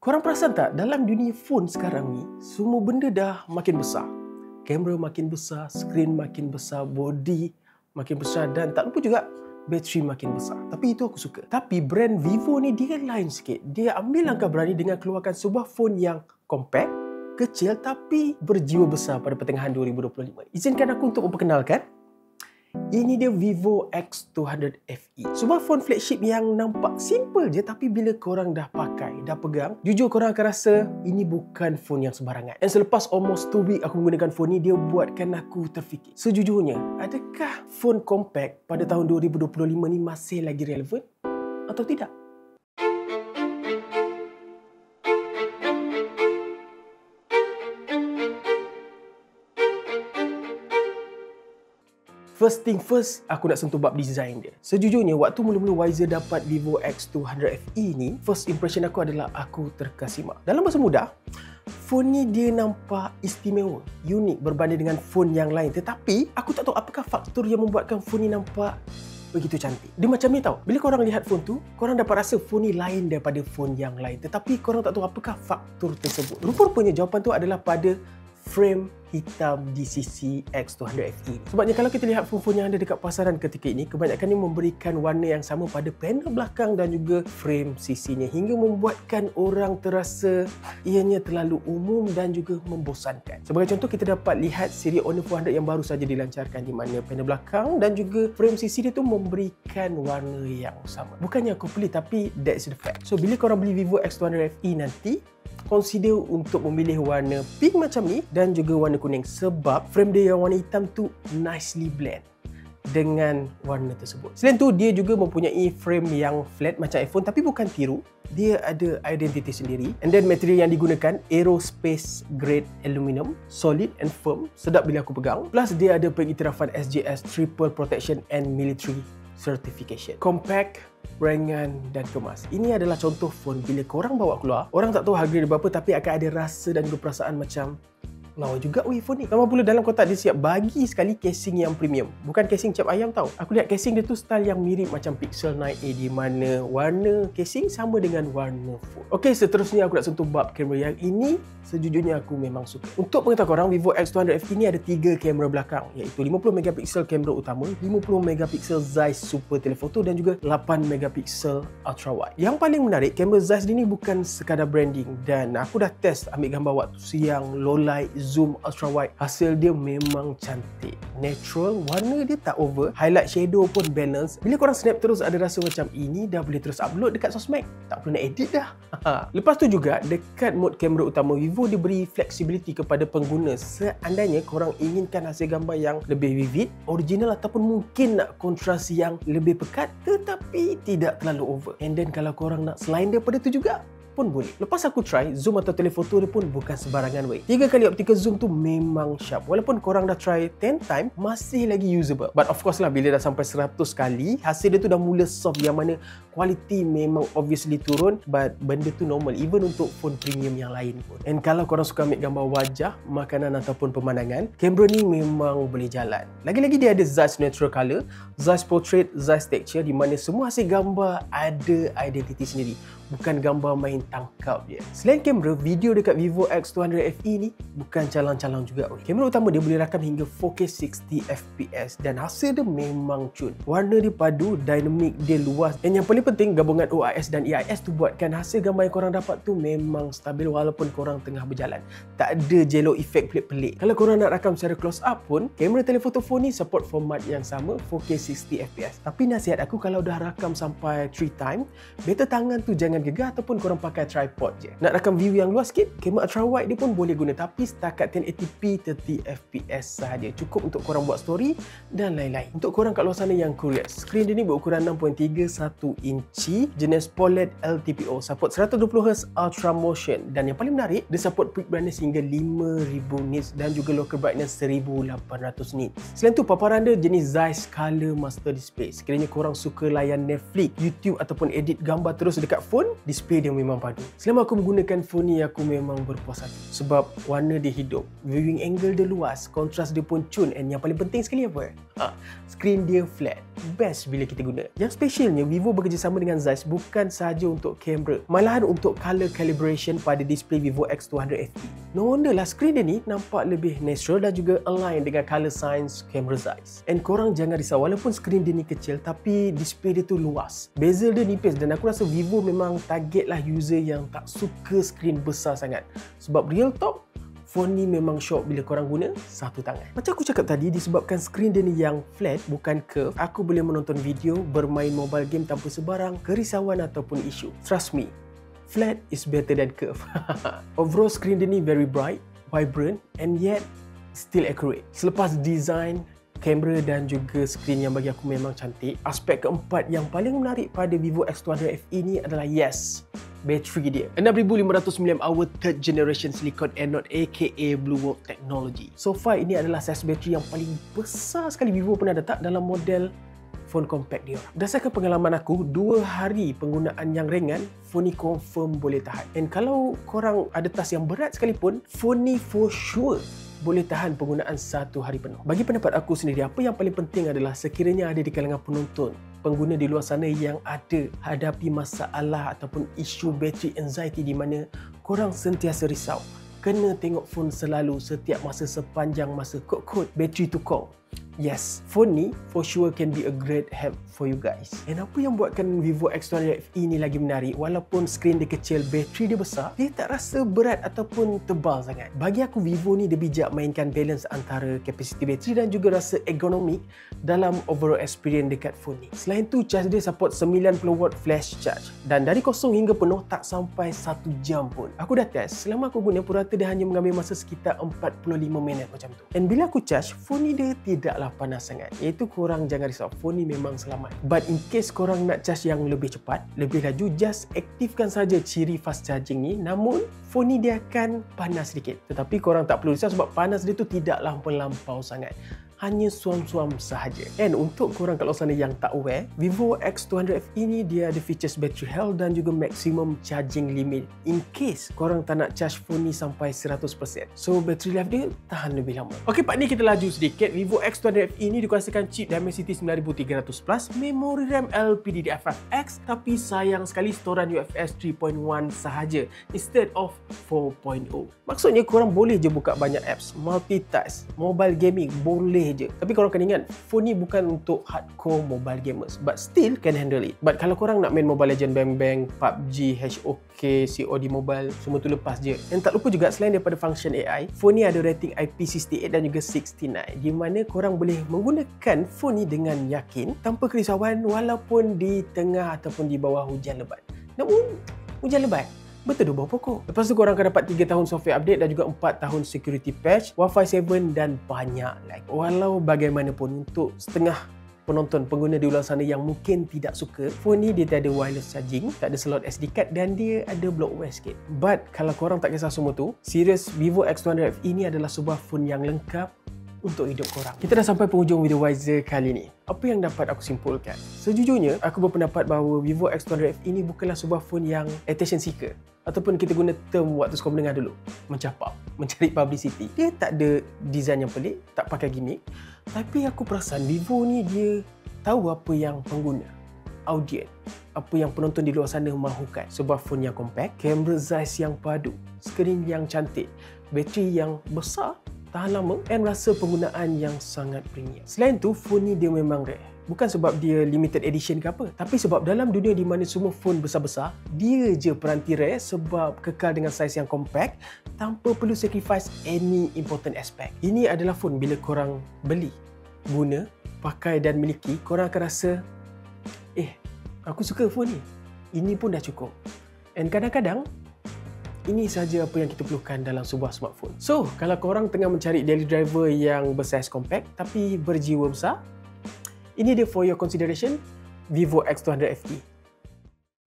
Korang perasan tak, dalam dunia phone sekarang ni, semua benda dah makin besar. Kamera makin besar, skrin makin besar, body makin besar dan tak lupa juga bateri makin besar. Tapi itu aku suka. Tapi brand Vivo ni dia lain sikit. Dia ambil langkah berani dengan keluarkan sebuah phone yang compact, kecil tapi berjiwa besar pada pertengahan 2025. Izinkan aku untuk memperkenalkan. Ini dia Vivo X200 FE. Sebuah phone flagship yang nampak simple je, tapi bila korang dah pakai, dah pegang, jujur korang akan rasa ini bukan phone yang sembarangan. Dan selepas almost 2 week aku menggunakan phone ni, dia buatkan aku terfikir. Sejujurnya, adakah phone compact pada tahun 2025 ni masih lagi relevan atau tidak? First thing first, aku nak sentuh bab design dia. Sejujurnya, waktu mula-mula Wiser dapat Vivo X200 FE ni, first impression aku adalah aku terkesima. Dalam bahasa mudah, phone ni dia nampak istimewa, unik berbanding dengan phone yang lain. Tetapi, aku tak tahu apakah faktor yang membuatkan phone ni nampak begitu cantik. Dia macam ni tau. Bila korang lihat phone tu, korang dapat rasa phone ni lain daripada phone yang lain. Tetapi, korang tak tahu apakah faktor tersebut. Rupa-rupanya jawapan tu adalah pada frame hitam di sisi X200 FE. Sebabnya kalau kita lihat phone-phone yang ada dekat pasaran ketika ini, kebanyakan ni memberikan warna yang sama pada panel belakang dan juga frame sisinya, hingga membuatkan orang terasa ianya terlalu umum dan juga membosankan. Sebagai contoh, kita dapat lihat siri Honor 400 yang baru saja dilancarkan, di mana panel belakang dan juga frame sisi dia tu memberikan warna yang sama. Bukannya aku pelik, tapi that's the fact. So bila korang beli Vivo X200 FE nanti, consider untuk memilih warna pink macam ni dan juga warna kuning, sebab frame dia yang warna hitam tu nicely blend dengan warna tersebut. Selain tu, dia juga mempunyai frame yang flat macam iPhone, tapi bukan tiru. Dia ada identiti sendiri. And then material yang digunakan aerospace grade aluminium, solid and firm, sedap bila aku pegang. Plus dia ada pengiktirafan SGS Triple Protection and Military Certification. Compact, ringan dan kemas. Ini adalah contoh phone bila korang bawa keluar, orang tak tahu harga dia berapa, tapi akan ada rasa dan juga perasaan macam lawa juga phone ni. Lama pula dalam kotak dia siap bagi sekali casing yang premium. Bukan casing cap ayam tau. Aku lihat casing dia tu style yang mirip macam Pixel 9a, di mana warna casing sama dengan warna phone. Okey, seterusnya aku nak sentuh bab kamera yang ini. Sejujurnya aku memang suka. Untuk pengetahuan korang, Vivo X200 FE ni ada 3 kamera belakang, iaitu 50MP kamera utama, 50MP Zeiss Super Telephoto dan juga 8MP Ultra Wide. Yang paling menarik, kamera Zeiss ni bukan sekadar branding, dan aku dah test ambil gambar waktu siang, low light, zoom, ultra wide. Hasil dia memang cantik, natural, warna dia tak over, highlight shadow pun balance. Bila korang snap terus ada rasa macam ini dah boleh terus upload dekat sosmed, tak perlu nak edit dah. Lepas tu juga dekat mode kamera utama, Vivo diberi flexibility kepada pengguna seandainya korang inginkan hasil gambar yang lebih vivid, original ataupun mungkin nak kontras yang lebih pekat tetapi tidak terlalu over. And then kalau korang nak selain daripada tu juga pun boleh. Lepas aku try, zoom atau telefoto dia pun bukan sembarangan weh. 3 kali optical zoom tu memang sharp. Walaupun korang dah try 10 time, masih lagi usable. But of course lah, bila dah sampai 100 kali, hasil dia tu dah mula soft, yang mana quality memang obviously turun, but benda tu normal even untuk phone premium yang lain pun. And kalau korang suka ambil gambar wajah, makanan ataupun pemandangan, kamera ni memang boleh jalan. Lagi-lagi dia ada Zeiss Natural Color, Zeiss Portrait, Zeiss Texture, di mana semua hasil gambar ada identiti sendiri. Bukan gambar main tangkap je. Selain kamera, video dekat Vivo X200 FE ni bukan calang-calang juga. Kamera utama dia boleh rakam hingga 4K 60fps dan hasil dia memang cun. Warna dia padu, dinamik dia luas, dan yang paling penting, gabungan OIS dan EIS tu buatkan hasil gambar yang korang dapat tu memang stabil walaupun korang tengah berjalan. Tak ada jello effect pelik-pelik. Kalau korang nak rakam secara close up pun, kamera telefoto phone ni support format yang sama, 4K 60fps. Tapi nasihat aku, kalau dah rakam sampai 3 time, better tangan tu jangan gegar ataupun korang pakai tripod je. Nak rakam view yang luas sikit, kamera ultra wide dia pun boleh guna, tapi setakat 1080p 30fps sahaja. Cukup untuk korang buat story dan lain-lain. Untuk korang kat luar sana yang curious, skrin dia ni berukuran 6.31 inci, jenis POLED LTPO, support 120Hz Ultra Motion, dan yang paling menarik, dia support peak brightness hingga 5000 nits dan juga local brightness 1800 nits. Selain tu, paparan dia jenis Zeiss Color Master Display. Sekiranya korang suka layan Netflix, YouTube ataupun edit gambar terus dekat phone, pun display dia memang padu. Selama aku menggunakan phone ni, aku memang berpuas hati sebab warna dia hidup, viewing angle dia luas, kontras dia pun cun, and yang paling penting sekali apa? Skrin dia flat. Best bila kita guna. Yang specialnya, Vivo bekerjasama dengan Zeiss bukan sahaja untuk kamera, malahan untuk color calibration pada display Vivo X200 FE. No wonder lah skrin dia ni nampak lebih natural dan juga align dengan color science kamera Zeiss. And korang jangan risau, walaupun skrin dia ni kecil tapi display dia tu luas. Bezel dia nipis dan aku rasa Vivo memang target lah user yang tak suka skrin besar sangat. Sebab real talk, phone ni memang syok bila korang guna satu tangan. Macam aku cakap tadi, disebabkan skrin dia ni yang flat bukan curve, aku boleh menonton video, bermain mobile game tanpa sebarang kerisauan ataupun isu. Trust me, flat is better than curve. Overall skrin dia ni very bright, vibrant and yet still accurate. Selepas design, kamera dan juga skrin yang bagi aku memang cantik, aspek keempat yang paling menarik pada Vivo X200 FE ni adalah bateri dia. 6500 mAh third generation silicon anode aka Blue Wolf technology. So far ini adalah saiz bateri yang paling besar sekali Vivo pernah letak dalam model phone compact dia. Berdasarkan pengalaman aku, 2 hari penggunaan yang ringan, phone ni confirm boleh tahan. And kalau korang ada task yang berat sekalipun, phone ni for sure boleh tahan penggunaan 1 hari penuh. Bagi pendapat aku sendiri, apa yang paling penting adalah sekiranya ada di kalangan penonton, pengguna di luar sana yang ada hadapi masalah ataupun isu battery anxiety di mana korang sentiasa risau, kena tengok phone selalu setiap masa sepanjang masa kod-kod bateri tukar. Yes, phone ni for sure can be a great help for you guys. And apa yang buatkan Vivo X200 FE ni lagi menarik, walaupun skrin dia kecil, bateri dia besar, dia tak rasa berat ataupun tebal sangat. Bagi aku, Vivo ni dia bijak mainkan balance antara kapasiti bateri dan juga rasa ergonomik dalam overall experience dekat phone ni. Selain tu, charge dia support 90W flash charge dan dari kosong hingga penuh tak sampai 1 jam pun. Aku dah test, selama aku guna purata dia hanya mengambil masa sekitar 45 minit macam tu. And bila aku charge, phone ni dia tidaklah panas sangat. Iaitu korang jangan risau, phone ni memang selamat. But in case korang nak charge yang lebih cepat, lebih laju, just aktifkan saja ciri fast charging ni. Namun phone ni dia akan panas sedikit. Tetapi korang tak perlu risau sebab panas dia tu tidaklah melampau sangat. Hanya suam-suam sahaja. And untuk korang kat luar sana yang tak aware, Vivo X200 FE ni dia ada features battery health dan juga maximum charging limit in case korang tak nak charge phone ni sampai 100%. So battery life dia tahan lebih lama. Ok, part ni kita laju sedikit. Vivo X200 FE ni dikuasakan chip Dimensity 9300 Plus, memori RAM LPDDR5X, tapi sayang sekali storan UFS 3.1 sahaja instead of 4.0. Maksudnya korang boleh je buka banyak apps, multitask, mobile gaming boleh je. Tapi korang kena ingat, phone ni bukan untuk hardcore mobile gamers, but still can handle it. But kalau korang nak main Mobile Legend, Bang Bang, PUBG, HOK, COD Mobile, semua tu lepas je. Dan tak lupa juga, selain daripada function AI, phone ni ada rating IP68 dan juga 69, di mana korang boleh menggunakan phone ni dengan yakin tanpa kerisauan walaupun di tengah ataupun di bawah hujan lebat. Namun, hujan lebat betul bawah pokok. Lepas tu korang akan dapat 3 tahun software update dan juga 4 tahun security patch, Wi-Fi 7 dan banyak lagi. Walau bagaimanapun, untuk setengah penonton pengguna di luar sana yang mungkin tidak suka, phone ni dia tak ada wireless charging, tak ada slot SD card dan dia ada blockware sikit. But kalau korang tak kisah semua tu, serius, Vivo X200 FE ni adalah sebuah phone yang lengkap untuk hidup korang. Kita dah sampai penghujung video Wiser kali ni. Apa yang dapat aku simpulkan? Sejujurnya, aku berpendapat bahawa Vivo X200 FE ini bukanlah sebuah phone yang attention seeker, ataupun kita guna term waktu sekolah menengah dulu, mencapap, mencari publicity. Dia tak ada design yang pelik, tak pakai gimmick, tapi aku perasan Vivo ni dia tahu apa yang pengguna, audiens, apa yang penonton di luar sana mahukan. Sebuah phone yang compact, kamera Zeiss yang padu, skrin yang cantik, bateri yang besar, tahan lama, and rasa penggunaan yang sangat premium. Selain tu, phone ni dia memang rare. Bukan sebab dia limited edition ke apa, tapi sebab dalam dunia di mana semua phone besar-besar, dia je peranti rare sebab kekal dengan saiz yang compact tanpa perlu sacrifice any important aspect. Ini adalah phone bila korang beli, guna, pakai dan miliki, korang akan rasa, aku suka phone ni. Ini pun dah cukup. And kadang-kadang, ini sahaja apa yang kita perlukan dalam sebuah smartphone. So, kalau korang tengah mencari daily driver yang bersaiz compact tapi berjiwa besar, ini dia for your consideration, Vivo X200 FE.